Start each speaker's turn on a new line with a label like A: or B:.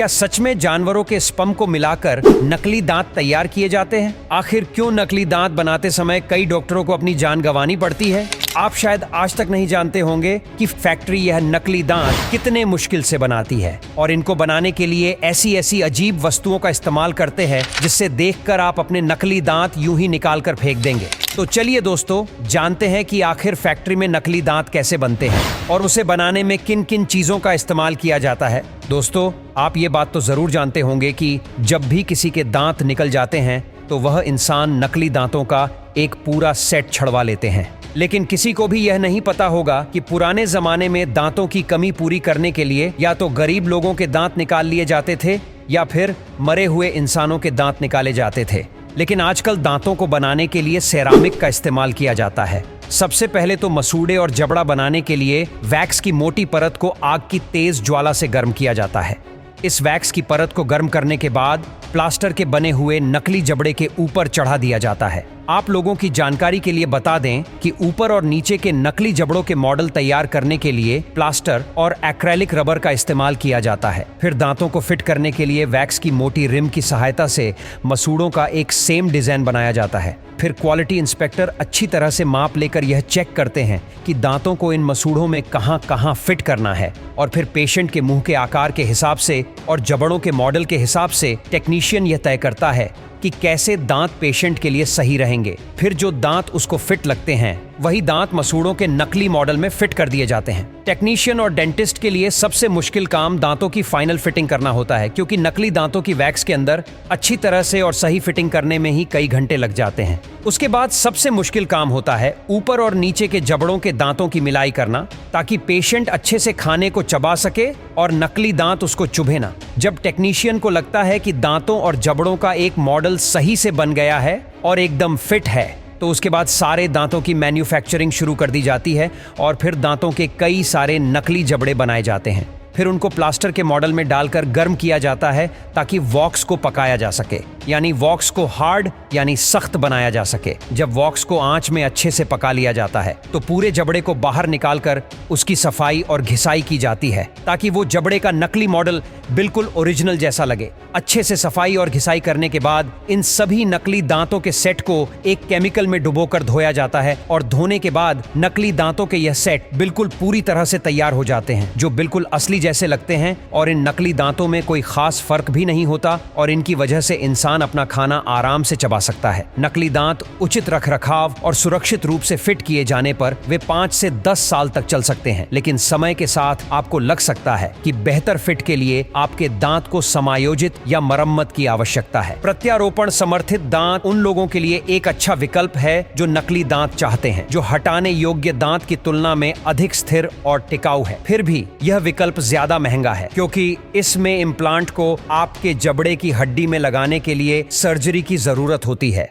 A: क्या सच में जानवरों के स्पर्म को मिलाकर नकली दांत तैयार किए जाते हैं? आखिर क्यों नकली दांत बनाते समय कई डॉक्टरों को अपनी जान गंवानी पड़ती है? आप शायद आज तक नहीं जानते होंगे कि फैक्ट्री यह नकली दांत कितने मुश्किल से बनाती है और इनको बनाने के लिए ऐसी ऐसी अजीब वस्तुओं का इस्तेमाल करते हैं जिससे देखकर आप अपने नकली दांत यूं ही निकाल कर फेंक देंगे। तो चलिए दोस्तों, जानते हैं कि आखिर फैक्ट्री में नकली दांत कैसे बनते हैं और उसे बनाने में किन किन चीजों का इस्तेमाल किया जाता है। दोस्तों, आप ये बात तो जरूर जानते होंगे कि जब भी किसी के दांत निकल जाते हैं तो वह इंसान नकली दांतों का एक पूरा सेट छड़वा लेते हैं। लेकिन किसी को भी यह नहीं पता होगा कि पुराने जमाने में दांतों की कमी पूरी करने के लिए या तो गरीब लोगों के दांत निकाल लिए जाते थे या फिर मरे हुए इंसानों के दांत निकाले जाते थे। लेकिन आजकल दांतों को बनाने के लिए सेरामिक का इस्तेमाल किया जाता है। सबसे पहले तो मसूड़े और जबड़ा बनाने के लिए वैक्स की मोटी परत को आग की तेज ज्वाला से गर्म किया जाता है। इस वैक्स की परत को गर्म करने के बाद प्लास्टर के बने हुए नकली जबड़े के ऊपर चढ़ा दिया जाता है। आप लोगों की जानकारी के लिए बता दें कि ऊपर और नीचे के नकली जबड़ों के मॉडल तैयार करने के लिए प्लास्टर और एक्रेलिक रबर का इस्तेमाल किया जाता है। फिर दांतों को फिट करने के लिए वैक्स की मोटी रिम की सहायता से मसूड़ों का एक सेम डिजाइन बनाया जाता है। फिर क्वालिटी इंस्पेक्टर अच्छी तरह से माप लेकर यह चेक करते हैं कि दांतों को इन मसूड़ों में कहां फिट करना है और फिर पेशेंट के मुंह के आकार के हिसाब से और जबड़ों के मॉडल के हिसाब से टेक्नीशियन यह तय करता है कि कैसे दांत पेशेंट के लिए सही रहेंगे। फिर जो दांत उसको फिट लगते हैं वही दांत मसूड़ों के नकली मॉडल में फिट कर दिए जाते हैं। टेक्नीशियन और डेंटिस्ट के लिए सबसे मुश्किल काम दांतों की फाइनल फिटिंग करना होता है, क्योंकि नकली दांतों की वैक्स के अंदर अच्छी तरह से और सही फिटिंग करने में ही कई घंटे लग जाते हैं। उसके बाद सबसे मुश्किल काम होता है ऊपर और नीचे के जबड़ों के दांतों की मिलाई करना, ताकि पेशेंट अच्छे से खाने को चबा सके और नकली दांत उसको चुभे ना। जब टेक्नीशियन को लगता है कि दांतों और जबड़ों का एक मॉडल सही से बन गया है और एकदम फिट है, तो उसके बाद सारे दांतों की मैन्युफैक्चरिंग शुरू कर दी जाती है और फिर दांतों के कई सारे नकली जबड़े बनाए जाते हैं। फिर उनको प्लास्टर के मॉडल में डालकर गर्म किया जाता है ताकि वॉक्स को पकाया जा सके, यानी वॉक्स को हार्ड यानी सख्त बनाया जा सके। जब वॉक्स को आंच में अच्छे से पका लिया जाता है तो पूरे जबड़े को बाहर निकालकर उसकी सफाई और घिसाई की जाती है ताकि वो जबड़े का नकली मॉडल बिल्कुल ओरिजिनल जैसा लगे। अच्छे से सफाई और घिसाई करने के बाद इन सभी नकली दांतों के सेट को एक केमिकल में डुबोकर धोया जाता है और धोने के बाद नकली दांतों के यह सेट बिल्कुल पूरी तरह से तैयार हो जाते हैं, जो बिल्कुल असली जैसे लगते हैं और इन नकली दांतों में कोई खास फर्क भी नहीं होता और इनकी वजह से इंसान अपना खाना आराम से चबा सकता है। नकली दांत उचित रखरखाव और सुरक्षित रूप से फिट किए जाने पर वे 5 से 10 साल तक चल सकते हैं, लेकिन समय के साथ आपको लग सकता है कि बेहतर फिट के लिए आपके दांत को समायोजित या मरम्मत की आवश्यकता है। प्रत्यारोपण समर्थित दांत उन लोगों के लिए एक अच्छा विकल्प है जो नकली दांत चाहते हैं, जो हटाने योग्य दांत की तुलना में अधिक स्थिर और टिकाऊ है। फिर भी यह विकल्प ज्यादा महंगा है, क्योंकि इसमें इम्प्लांट को आपके जबड़े की हड्डी में लगाने के लिए सर्जरी की जरूरत होती है।